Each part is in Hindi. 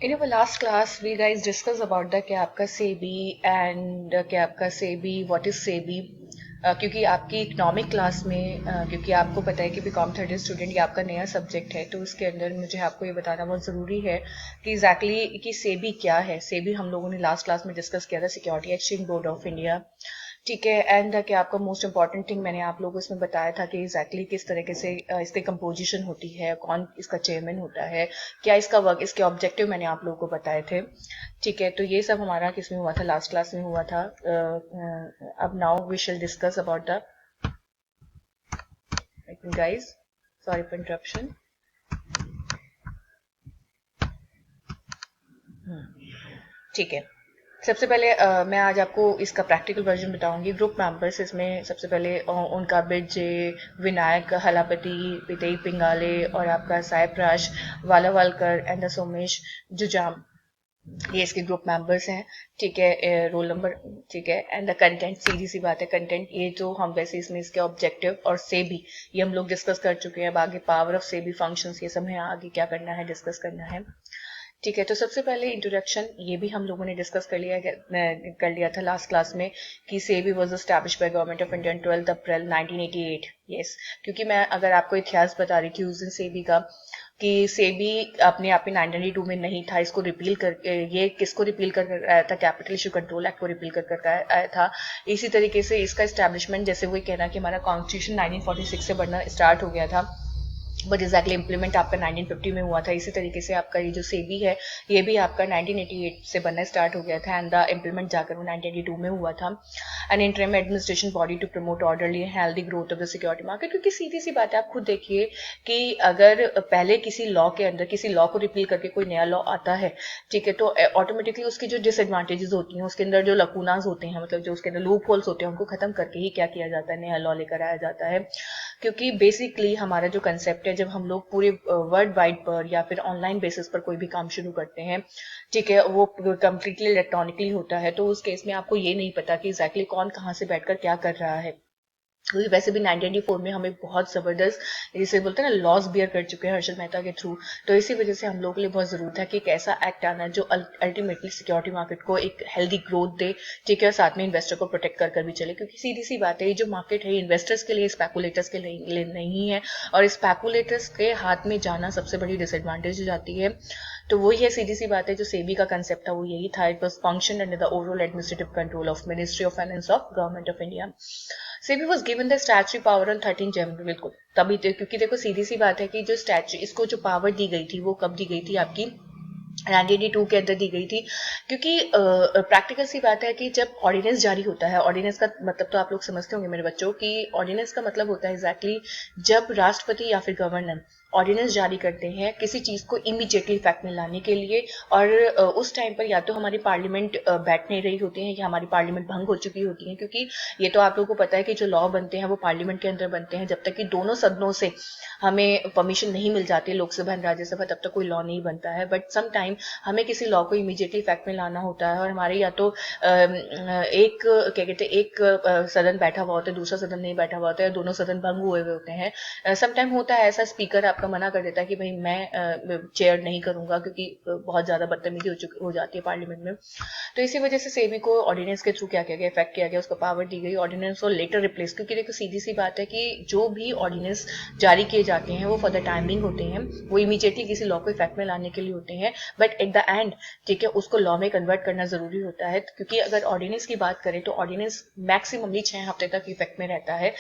In our last class, we guys discussed about the क्या आपका सेबी एंड क्या आपका सेबी व्हाट इज सेबी। क्योंकि आपकी इकोनॉमिक क्लास में क्योंकि आपको पता है कि बीकॉम थर्ड स्टूडेंट ये आपका नया सब्जेक्ट है, तो उसके अंदर मुझे आपको ये बताना बहुत ज़रूरी है कि एग्जैक्टली कि सेबी क्या है। सेबी हम लोगों ने लास्ट क्लास में डिस्कस किया था, security exchange board of India. ठीक है। एंड क्या आपका मोस्ट इंपॉर्टेंट थिंग मैंने आप लोगों को इसमें बताया था कि एग्जैक्टली किस तरीके से इसकी कंपोजिशन होती है, कौन इसका चेयरमैन होता है, क्या इसका वर्क, इसके ऑब्जेक्टिव मैंने आप लोगों को बताए थे। ठीक है, तो ये सब हमारा किसमें हुआ था, लास्ट क्लास में हुआ था। अब नाउ वी शिल discuss about the guys, sorry for interruption. ठीक है, सबसे पहले मैं आज आपको इसका प्रैक्टिकल वर्जन बताऊंगी। ग्रुप मेंबर्स इसमें सबसे पहले उनका बिरजे, विनायक हलापति, पितई पिंगाले और आपका सायप्राश वालावालकर एंड सोमेश जुजाम, ये इसके ग्रुप मेंबर्स हैं। ठीक है, रोल नंबर। ठीक है, एंड द कंटेंट, सीधी सी बात है, कंटेंट ये जो हम वैसे इसमें इसके ऑब्जेक्टिव और सेबी ये हम लोग डिस्कस कर चुके हैं। अब आगे पावर ऑफ सेबी फंक्शंस ये सब है, आगे क्या करना है, डिस्कस करना है। ठीक है, तो सबसे पहले इंट्रोडक्शन ये भी हम लोगों ने डिस्कस कर लिया था लास्ट क्लास में कि SEBI was established by government of India 12 April 1988। Yes, क्योंकि मैं अगर आपको इतिहास बता रही थी उस दिन सेबी का कि सेबी अपने आप में 1992 में नहीं था, इसको रिपील कर, ये किसको रिपील कर आया था, कैपिटल इशू कंट्रोल एक्ट को रिपील कर आया था। इसी तरीके से इसका एस्टैब्लिशमेंट, जैसे वही कहना कि हमारा कॉन्स्टिट्यूशन 1946 से बनना स्टार्ट हो गया था, बट एग्जैक्टली इम्प्लीमेंट आपका 1950 में हुआ था। इसी तरीके से आपका ये जो सेबी है ये भी आपका 1988 से बनना स्टार्ट हो गया था, एंड द इम्प्लीमेंट जाकर वो 1982 में हुआ था। An interim administration body to promote orderly and healthy growth of the security market. क्योंकि सीधी सी बात है, आप खुद देखिए कि अगर पहले किसी लॉ के अंदर किसी लॉ को रिपील करके कोई नया लॉ आता है, ठीक है, तो ऑटोमेटिकली उसकी जो डिसएडवांटेजेस होती हैं, उसके अंदर जो लकूनाज होते हैं, मतलब जो उसके अंदर लूप होल्स होते हैं, उनको खत्म करके ही क्या किया जाता है, नया लॉ लेकर आया जाता है। क्योंकि बेसिकली हमारा जो कंसेप्ट है, जब हम लोग पूरे वर्ल्ड वाइड पर या फिर ऑनलाइन बेसिस पर कोई भी काम शुरू करते हैं, ठीक है, वो कम्प्लीटली इलेक्ट्रॉनिकली होता है, तो उस केस में आपको ये नहीं पता कि एग्जैक्टली कौन कहाँ से बैठकर क्या कर रहा है। क्योंकि वैसे भी 1994 में हमें बहुत जबरदस्त, जिसे बोलते हैं ना, लॉस बियर कर चुके हैं हर्षद मेहता के थ्रू। तो इसी वजह से हम लोगों के लिए बहुत जरूरत है कि एक ऐसा एक्ट आना जो अल्टीमेटली सिक्योरिटी मार्केट को एक हेल्दी ग्रोथ दे, ठीक है, और साथ में इन्वेस्टर को प्रोटेक्ट कर भी चले। क्योंकि सीधी सी बात है, ये जो मार्केट है इन्वेस्टर्स के लिए, स्पेकुलेटर्स के लिए नहीं है, और स्पेकुलेटर्स के हाथ में जाना सबसे बड़ी डिसएडवांटेज हो जाती है। तो वही है, सीधी सी बात है, जो सेबी का कंसेप्ट था वो यही था। It was function under the overall administrative control of ministry of finance of government of India. SEBI was given the statutory power on 13 जनवरी। बिल्कुल तभी क्योंकि देखो सीधी सी बात है कि जो स्टैचू, इसको जो पावर दी गई थी वो कब दी गई थी, आपकी 1982 के अंदर दी गई थी। क्योंकि प्रैक्टिकल सी बात है कि जब ऑर्डिनेंस जारी होता है, ऑर्डिनेंस का मतलब तो आप लोग समझते होंगे मेरे बच्चों कि ऑर्डिनेंस का मतलब होता है एग्जैक्टली जब राष्ट्रपति या फिर गवर्नर ऑर्डिनेंस जारी करते हैं किसी चीज को इमीडिएटली इफेक्ट में लाने के लिए, और उस टाइम पर या तो हमारी पार्लियामेंट बैठ नहीं रही होती है या हमारी पार्लियामेंट भंग हो चुकी होती है। क्योंकि ये तो आप लोगों को पता है कि जो लॉ बनते हैं वो पार्लियामेंट के अंदर बनते हैं, जब तक कि दोनों सदनों से हमें परमिशन नहीं मिल जाती, लोकसभा एंड राज्यसभा, तब तक कोई लॉ नहीं बनता है। बट सम टाइम हमें किसी लॉ को इमीडिएटली इफेक्ट में लाना होता है, और हमारे या तो एक क्या कहते हैं, एक सदन बैठा हुआ होता है, दूसरा सदन नहीं बैठा हुआ होता है, दोनों सदन भंग हुए हुए होते हैं। सम टाइम होता है ऐसा, स्पीकर आपका मना कर देता है कि भाई मैं चेयर नहीं करूंगा, क्योंकि बहुत ज्यादा बदतमीजी हो जाती है पार्लियामेंट में। तो इसी वजह से सेबी को ऑर्डिनेंस के थ्रू क्या किया गया, इफेक्ट किया गया, उसको पावर दी गई ऑर्डिनेंस और लेटर रिप्लेस। क्योंकि देखो सीधी सी बात है कि जो भी ऑर्डिनेंस जारी किए जाते हैं वो फॉर द टाइमिंग होते हैं, वो इमीडिएटली किसी लॉ को इफेक्ट में लाने के लिए होते हैं, बट एट द एंड, ठीक है, उसको लॉ में कन्वर्ट करना जरूरी होता है। क्योंकि अगर ऑर्डिनेंस की बात करें तो ऑर्डिनेंस मैक्सिममली 6 हफ्ते तक इफेक्ट में रहता है,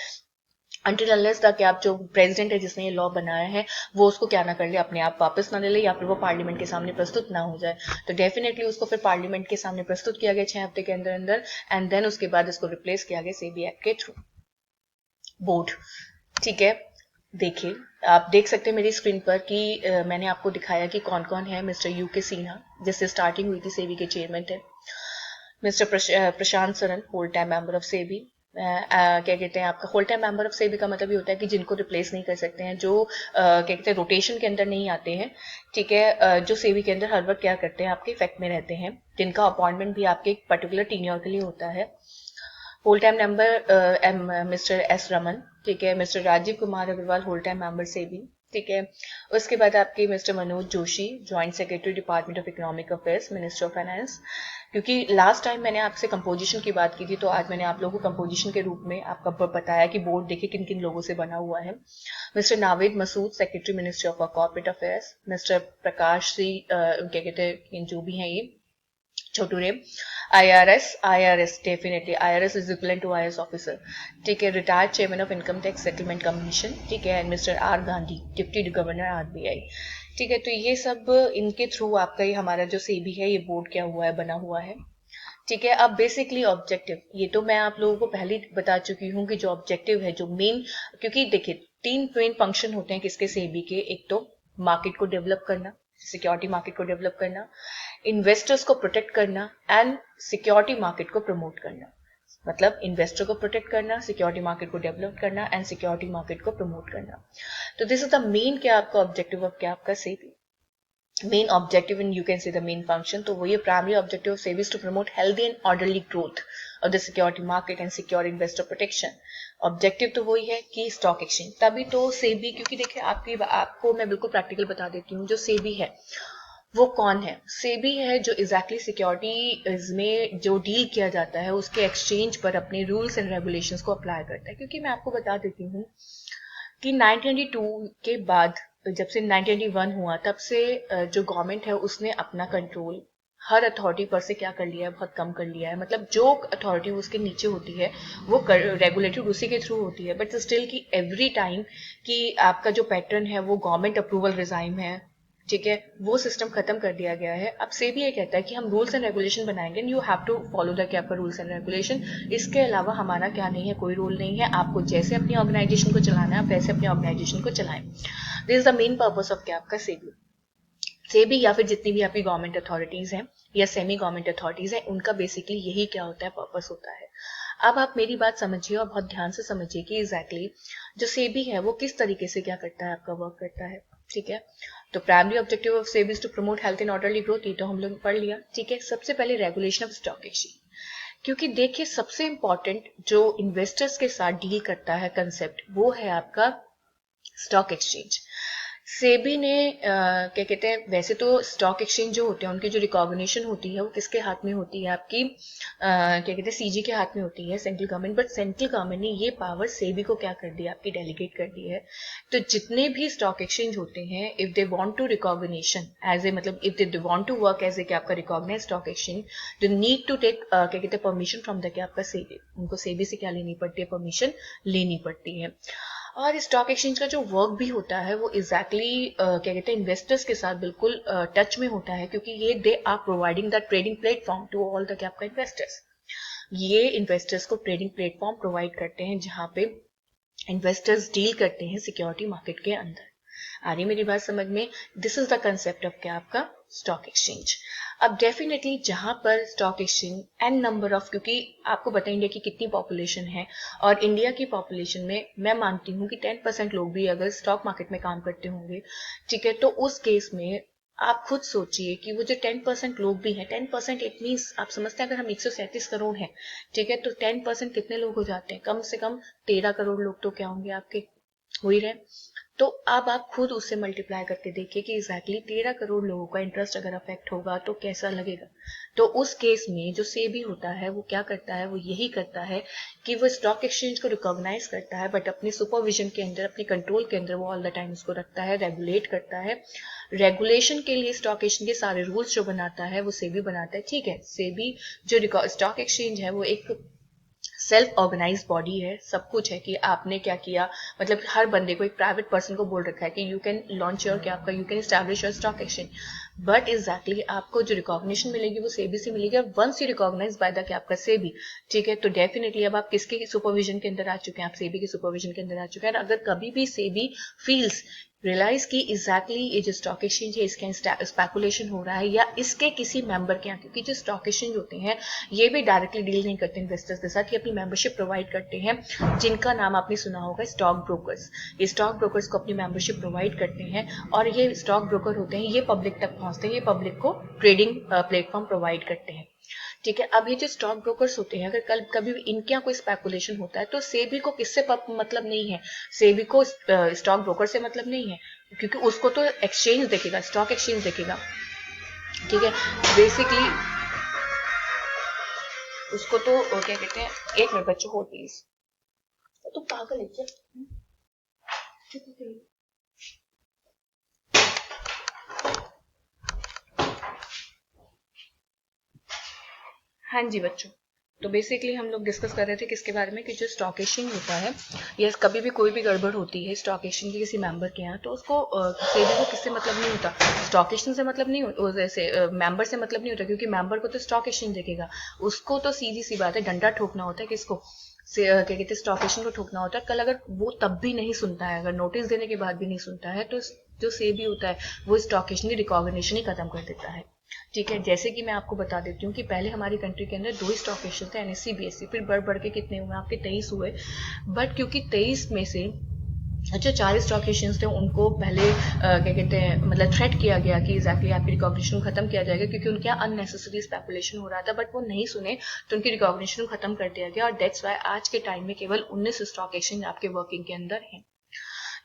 अंटिल अनलेस तक आप जो प्रेसिडेंट है जिसने ये लॉ बनाया है वो उसको क्या ना कर ले, अपने आप वापस ना ले ले, या फिर वो पार्लियामेंट के सामने प्रस्तुत ना हो जाए। तो डेफिनेटली उसको फिर पार्लियामेंट के सामने प्रस्तुत किया गया 6 हफ्ते के अंदर अंदर, एंड देन उसके बाद इसको रिप्लेस किया गया सेबी एक्ट के थ्रू। बोर्ड, ठीक है, देखिए, आप देख सकते हैं मेरी स्क्रीन पर कि मैंने आपको दिखाया कि कौन कौन है। मिस्टर यू के सिन्हा, जिससे स्टार्टिंग हुई थी, सेबी के चेयरमैन थे। Mister Prashant Saran, whole time member of SEBI. क्या कहते हैं, आपका whole time member of SEBI का मतलब ये होता है कि जिनको रिप्लेस नहीं कर सकते हैं, जो क्या कहते हैं रोटेशन के अंदर नहीं आते हैं, ठीक है, जो सेबी के अंदर हर वक्त क्या करते हैं, आपके इफेक्ट में रहते हैं, जिनका अपॉइंटमेंट भी आपके एक पर्टिकुलर टीनियर के लिए होता है। Whole time member mister S Raman, ठीक है, mister Rajiv Kumar Agarwal, whole time member SEBI. ठीक है। उसके बाद आपके mister Manoj Joshi, joint secretary department of economic affairs, minister of finance. क्योंकि लास्ट टाइम मैंने आपसे कंपोजिशन की बात की थी, तो आज मैंने आप लोगों को कंपोजिशन के रूप में आपका बताया कि बोर्ड देखिए किन किन लोगों से बना हुआ है। Mister Naved Masood, secretary ministry of corporate affairs. Mister Prakash Singh, क्या कहते हैं जो भी हैं ये छोटू रे, IRS definitely, IRS is equal to IAS officer, ठीक है। Retired chairman of income tax settlement commission, ठीक है। And mister R Gandhi, deputy governor RBI, ठीक है। तो ये सब इनके थ्रू आपका ये हमारा जो सेबी है ये बोर्ड क्या हुआ है, बना हुआ है, ठीक है। अब बेसिकली ऑब्जेक्टिव, ये तो मैं आप लोगों को पहले ही बता चुकी हूँ कि जो ऑब्जेक्टिव है, जो मेन, क्योंकि देखिए 3 मेन फंक्शन होते हैं किसके, सेबी के। एक तो मार्केट को डेवलप करना, सिक्योरिटी मार्केट को डेवलप करना, इन्वेस्टर्स को प्रोटेक्ट करना, एंड सिक्योरिटी मार्केट को प्रमोट करना। मतलब इन्वेस्टर को प्रोटेक्ट करना, सिक्योरिटी मार्केट को डेवलप करना, एंड सिक्योरिटी मार्केट को प्रमोट करना। तो दिस इज द मेन क्या आपका ऑब्जेक्टिव ऑफ क्या आपका SEBI, main objective and you can say the main function. तो वो ये primary objective of SEBI is to promote healthy and orderly growth of the security market and secure investor protection. Objective तो वही है कि स्टॉक एक्सचेंज, तभी तो सेबी, क्योंकि देखिए आपको मैं बिल्कुल प्रैक्टिकल बता देती हूँ, जो सेबी है वो कौन है। सेबी है जो एग्जैक्टली सिक्योरिटीज में जो डील किया जाता है उसके एक्सचेंज पर अपने रूल्स एंड रेगुलेशंस को अप्लाई करता है। क्योंकि मैं आपको बता देती हूँ कि 1992 के बाद, जब से 1991 हुआ, तब से जो गवर्नमेंट है उसने अपना कंट्रोल हर अथॉरिटी पर से क्या कर लिया है, बहुत कम कर लिया है। मतलब जो अथॉरिटी उसके नीचे होती है वो रेगुलेटेड उसी के थ्रू होती है, बट स्टिल की एवरी टाइम कि आपका जो पैटर्न है वो गवर्नमेंट अप्रूवल रिजाइम है, ठीक है, वो सिस्टम खत्म कर दिया गया है। अब से भी ये कहता है कि हम रूल्स एंड रेगुलेशन बनाएंगे, you have to follow the क्या आपका रूल्स एंड रेगुलेशन। इसके अलावा हमारा क्या नहीं है, कोई रूल नहीं है। आपको जैसे अपनी ऑर्गेनाइजेशन को चलाना है आप वैसे अपनी ऑर्गेनाइजेशन को चलाएं। This is the main purpose of क्या आपका सेबी। सेबी या फिर जितनी भी आपकी गवर्नमेंट अथॉरिटीज हैं या सेमी गवर्नमेंट अथॉरिटीज हैं, उनका बेसिकली यही क्या होता है, पर्पस होता है। अब आप मेरी बात समझिए और बहुत ध्यान से समझिए कि एग्जैक्टली जो सेबी है वो किस तरीके से क्या करता है, आपका वर्क करता है, ठीक है। तो primary objective of SEBI is to promote health and orderly growth, ये तो हम लोग पढ़ लिया, ठीक है। सबसे पहले रेगुलेशन ऑफ स्टॉक एक्सचेंज, क्योंकि देखिए सबसे इंपॉर्टेंट जो इन्वेस्टर्स के साथ डील करता है कंसेप्ट, वो है आपका स्टॉक एक्सचेंज। सेबी ने क्या कहते हैं, वैसे तो स्टॉक एक्सचेंज जो होते हैं उनकी जो रिकॉग्निशन होती है वो किसके हाथ में होती है, आपकी क्या कहते हैं, सीजी के हाथ में होती है, central government. But central government ने ये पावर सेबी को क्या कर दिया, आपकी डेलीगेट कर दी है। तो जितने भी स्टॉक एक्सचेंज होते हैं, if they want to recognition as a, मतलब if they want to work as a क्या आपका recognise stock exchange, they need to take क्या कहते हैं परमिशन फ्रॉम द क्या आपका सेबी। उनको सेबी से क्या लेनी पड़ती है, परमिशन लेनी पड़ती है। और स्टॉक एक्सचेंज का जो वर्क भी होता है वो एग्जैक्टली क्या कहते हैं, इन्वेस्टर्स के साथ बिल्कुल टच में होता है, क्योंकि ये they are providing the trading platform to all the क्या आपका इन्वेस्टर्स। ये इन्वेस्टर्स को ट्रेडिंग प्लेटफॉर्म प्रोवाइड करते हैं जहां पे इन्वेस्टर्स डील करते हैं सिक्योरिटी मार्केट के अंदर। आ रही मेरी बात समझ में? This is the concept of क्या आपका स्टॉक एक्सचेंज। अब डेफिनेटली जहां पर stock exchange and number of, क्योंकि आपको पता है इंडिया की कितनी पॉपुलेशन है, और इंडिया की पॉपुलेशन में मैं मानती हूँ कि 10% लोग भी अगर स्टॉक मार्केट में काम करते होंगे, ठीक है, तो उस केस में आप खुद सोचिए कि वो जो 10% लोग भी हैं, 10% इट मीन्स, आप समझते हैं अगर हम 137 करोड़ हैं, ठीक है, तो 10% कितने लोग हो जाते हैं, कम से कम 13 करोड़ लोग तो क्या होंगे आपके, हो ही रहे। तो अब आप खुद उससे मल्टीप्लाई करके देखिए कि एग्जैक्टली 13 करोड़ लोगों का इंटरेस्ट अगर अफेक्ट होगा तो कैसा लगेगा। तो उस केस में जो सेबी होता है वो क्या करता है, वो यही करता है कि वो स्टॉक एक्सचेंज को रिकॉग्नाइज करता है, बट अपने सुपरविजन के अंदर, अपने कंट्रोल के अंदर वो ऑल द टाइम उसको रखता है, रेगुलेट करता है। रेगुलेशन के लिए स्टॉक एक्सचेंज के सारे रूल्स जो बनाता है वो सेबी बनाता है, ठीक है। सेबी जो स्टॉक एक्सचेंज है वो एक सेल्फ ऑर्गेनाइज बॉडी है, सब कुछ है कि आपने क्या किया, मतलब हर बंदे को, एक प्राइवेट पर्सन को बोल रखा है कि यू कैन लॉन्च योर क्या आपका, you can establish your stock exchange, but exactly आपको जो रिकॉग्निशन मिलेगी वो सेबी से मिलेगी। Once you recognise by the क्या आपका सेबी, ठीक है, तो डेफिनेटली अब आप किसके सुपरविजन के अंदर आ चुके हैं, आप सेबी के सुपरविजन के अंदर आ चुके हैं। अगर कभी भी सेबी फील्स रियलाइज की एग्जैक्टली ये जो स्टॉक एक्सचेंज है इसके स्पेकुलेशन हो रहा है या इसके किसी मेंबर के यहाँ, क्योंकि जो स्टॉक एक्सचेंज होते हैं ये भी डायरेक्टली डील नहीं करते इन्वेस्टर्स के साथ, ये अपनी मेंबरशिप प्रोवाइड करते हैं, जिनका नाम आपने सुना होगा स्टॉक ब्रोकर्स। ये स्टॉक ब्रोकर्स को अपनी मेंबरशिप प्रोवाइड करते हैं, और ये स्टॉक ब्रोकर होते हैं, ये पब्लिक तक पहुंचते हैं, ये पब्लिक को ट्रेडिंग प्लेटफॉर्म प्रोवाइड करते हैं, ठीक है। अब ये जो स्टॉक ब्रोकर्स होते हैं, अगर कल कभी भी इनके यहाँ कोई स्पेकुलेशन होता है तो सेबी को किससे मतलब नहीं है, सेबी को स्टॉक ब्रोकर से मतलब नहीं है, क्योंकि उसको तो एक्सचेंज देखेगा, स्टॉक एक्सचेंज देखेगा, ठीक है। बेसिकली उसको तो क्या कहते हैं, एक मिनट बच्चों होल्ड प्लीज, तो पागल है क्या? हाँ जी बच्चों, तो बेसिकली हम लोग डिस्कस कर रहे थे किसके बारे में, कि जो स्टॉक एक्सचेंज होता है या कभी भी कोई भी गड़बड़ होती है स्टॉक एक्सचेंज के किसी मेंबर के यहाँ, तो उसको सेबी को किससे मतलब नहीं होता, स्टॉक एक्सचेंज से मतलब नहीं होता, जैसे मेंबर से मतलब नहीं होता, क्योंकि मेंबर को तो स्टॉक एक्सचेंज देखेगा, उसको तो सीधी सी बात है डंडा ठोकना होता है किसको, से क्या कहते हैं, स्टॉक एक्सचेंज को ठोकना होता है। कल अगर वो तब भी नहीं सुनता है, अगर नोटिस देने के बाद भी नहीं सुनता है, तो जो सेबी होता है वो स्टॉक एक्सचेंज की रिकॉग्निशन ही खत्म कर देता है, ठीक है। जैसे कि मैं आपको बता देती हूँ कि पहले हमारी कंट्री के अंदर 2 ही स्टॉक एक्सचेंज थे, एनएससी बीएससी, फिर बढ़ के कितने हुए आपके 23 हुए, बट क्योंकि 23 में से जो 4 स्टॉक एक्सचेंज थे उनको पहले क्या कहते हैं, मतलब थ्रेट किया गया कि एग्जैक्टली आपकी रिकॉग्निशन खत्म किया जाएगा, क्योंकि उनके यहाँ अननेसेसरी स्पेकुलेशन हो रहा था, बट वो नहीं सुने तो उनकी रिकॉग्निशन खत्म कर दिया गया, और दैट्स वाई आज के टाइम में केवल 19 स्टॉक एक्सचेंज आपके वर्किंग के अंदर हैं।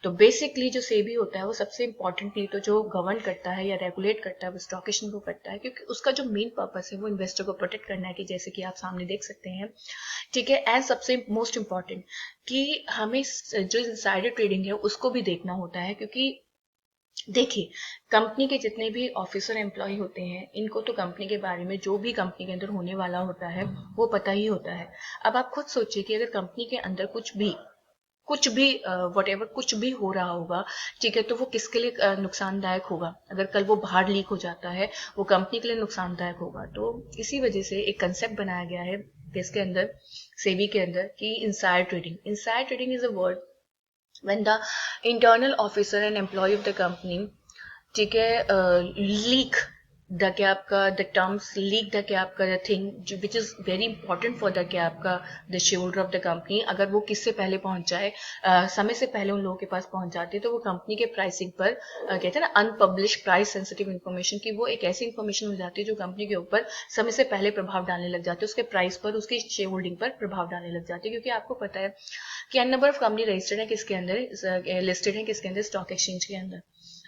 तो बेसिकली जो सेबी होता है वो सबसे इंपॉर्टेंटली तो जो गवर्न करता है या रेगुलेट करता है वो स्टॉक एक्सचेंज को करता है, क्योंकि उसका जो मेन पर्पस है वो इन्वेस्टर को प्रोटेक्ट करना है, कि जैसे कि आप सामने देख सकते हैं, ठीक है। एंड सबसे मोस्ट इंपॉर्टेंट कि हमें जो इनसाइडर ट्रेडिंग है उसको भी देखना होता है, क्योंकि देखिए कंपनी के जितने भी ऑफिसर एम्प्लॉय होते हैं इनको तो कंपनी के बारे में जो भी कंपनी के अंदर होने वाला होता है वो पता ही होता है। अब आप खुद सोचिए कि अगर कंपनी के अंदर कुछ भी वट एवर कुछ भी हो रहा होगा, ठीक है, तो वो किसके लिए नुकसानदायक होगा, अगर कल वो बाहर लीक हो जाता है वो कंपनी के लिए नुकसानदायक होगा। तो इसी वजह से एक कंसेप्ट बनाया गया है इसके अंदर, सेबी के अंदर, कि inside trading is a word when the internal officer and employee of the company, ठीक है, लीक द क्या आपका द टर्म्स, लीक द क्या आपका the thing which is very important for the क्या आपका the share holder of the company, अगर वो किससे पहले पहुंच जाए, समय से पहले उन लोगों के पास पहुंच जाती है, तो वो कंपनी के प्राइसिंग पर कहते हैं ना अनपब्लिश प्राइस सेंसिटिव इन्फॉर्मेशन, की वो एक ऐसी इन्फॉर्मेशन हो जाती है जो कंपनी के ऊपर समय से पहले प्रभाव डालने लग जाती है, उसके प्राइस पर, उसकी शेयर होल्डिंग पर प्रभाव डालने लग जाती है। क्योंकि आपको पता है कि an number of company registered है किसके अंदर, लिस्टेड है किसके अंदर, स्टॉक एक्सचेंज के अंदर।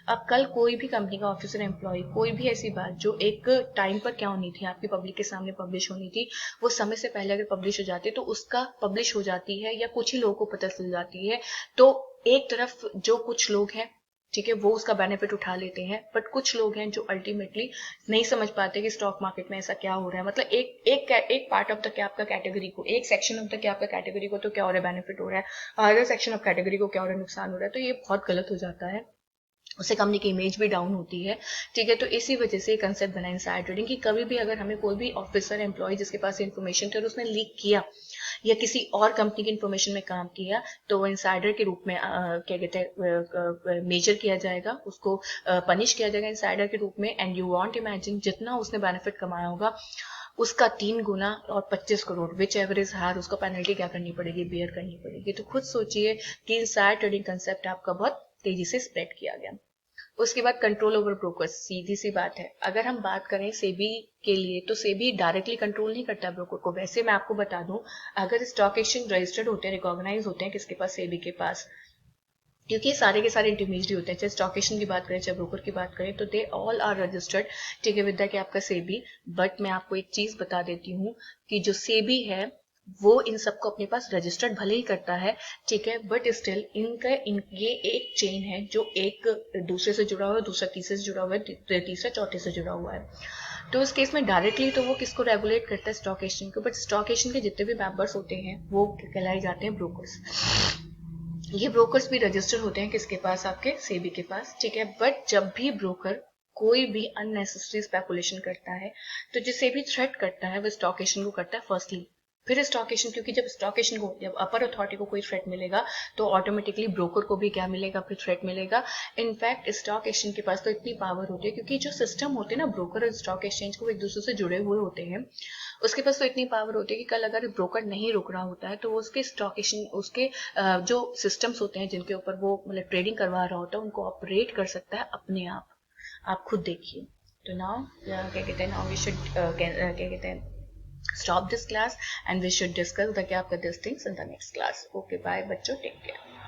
अब कल कोई भी कंपनी का ऑफिसर एम्प्लॉय कोई भी ऐसी बात जो एक टाइम पर क्या होनी थी आपकी पब्लिक के सामने पब्लिश होनी थी, वो समय से पहले अगर पब्लिश हो जाती है तो उसका पब्लिश हो जाती है या कुछ ही लोगों को पता चल जाती है, तो एक तरफ जो कुछ लोग हैं, ठीक है, वो उसका बेनिफिट उठा लेते हैं, बट कुछ लोग हैं जो अल्टीमेटली नहीं समझ पाते कि स्टॉक मार्केट में ऐसा क्या हो रहा है, मतलब एक पार्ट ऑफ द क्या आपका कैटेगरी को, एक सेक्शन ऑफ द क्या आपका कैटेगरी को तो क्या हो रहा है, बेनिफिट हो रहा है, अदर सेक्शन ऑफ कैटेगरी को क्या हो रहा है, नुकसान हो रहा है, तो ये बहुत गलत हो जाता है, उससे कंपनी की इमेज भी डाउन होती है, ठीक है। तो इसी वजह से कंसेप्ट बना इनसाइड ट्रेडिंग, कि कभी भी अगर हमें कोई भी ऑफिसर एम्प्लॉय जिसके पास इन्फॉर्मेशन थी और उसने लीक किया या किसी और कंपनी की इन्फॉर्मेशन में काम किया, तो वो इनसाइडर के रूप में क्या कहते हैं मेजर किया जाएगा, उसको पनिश किया जाएगा इनसाइडर के रूप में। एंड यू वांट इमेजिन जितना उसने बेनिफिट कमाया होगा उसका 3 गुना और 25 करोड़ विच एवर इज हार, उसको पेनल्टी क्या करनी पड़ेगी, बियर करनी पड़ेगी। तो खुद सोचिए कि इनसाइड ट्रेडिंग कंसेप्ट आपका बहुत तेजी से स्प्रेड किया गया। उसके बाद कंट्रोल ओवर ब्रोकर्स, सीधी सी बात है, अगर हम बात करें सेबी के लिए, तो सेबी डायरेक्टली कंट्रोल नहीं करता ब्रोकर को। वैसे मैं आपको बता दूं, अगर स्टॉक एक्सचेंज रजिस्टर्ड होते हैं, रिकॉग्नाइज होते हैं किसके पास, सेबी के पास, क्योंकि सारे के सारे इंटरमीडिएट होते हैं, चाहे स्टॉक एक्सचेंज की बात करें चाहे ब्रोकर की बात करें, तो दे ऑल आर रजिस्टर्ड, ठीक है, विद द आपका सेबी। बट मैं आपको एक चीज बता देती हूँ कि जो सेबी है वो इन सबको अपने पास रजिस्टर्ड भले ही करता है, ठीक है, बट स्टिल ये एक चेन है जो एक दूसरे से जुड़ा हुआ है, दूसरा तीसरे से जुड़ा हुआ है, तीसरा चौथे से जुड़ा हुआ है। तो उस केस में डायरेक्टली तो वो किसको रेगुलेट करता है, स्टॉक एक्सचेंज को, बट स्टॉक एक्सचेंज के जितने भी मेंबर्स होते हैं वो कहलाए जाते हैं ब्रोकर्स। ये ब्रोकर्स भी रजिस्टर्ड होते हैं किसके पास, आपके सेबी के पास, ठीक है। बट जब भी ब्रोकर कोई भी अननेसेसरी स्पेकुलेशन करता है, तो जिसे भी थ्रेट करता है वो स्टॉक एक्सचेंज को करता है फर्स्टली, फिर स्टॉक एक्सचेंज, क्योंकि जब स्टॉक एक्सचेंज को, जब अपर अथॉरिटी को कोई थ्रेट मिलेगा तो ऑटोमेटिकली ब्रोकर को भी क्या मिलेगा, फिर थ्रेट मिलेगा। इनफैक्ट स्टॉक एक्सचेंज के पास तो इतनी पावर होती है, क्योंकि जो सिस्टम होते हैं ना ब्रोकर और स्टॉक एक्सचेंज को एक दूसरे से जुड़े हुए होते हैं, उसके पास तो इतनी पावर होती है कि कल अगर ब्रोकर नहीं रुक रहा होता है तो उसके स्टॉक एक्सचेंज, उसके जो सिस्टम्स होते हैं जिनके ऊपर वो मतलब ट्रेडिंग करवा रहा होता है, उनको ऑपरेट कर सकता है अपने आप खुद देखिए। तो नाउ क्या कहते हैं, नाउ वी शुड क्या कहते हैं stop this class and we should discuss the क्या आपका these things in the next class. Okay, bye बच्चों, take care.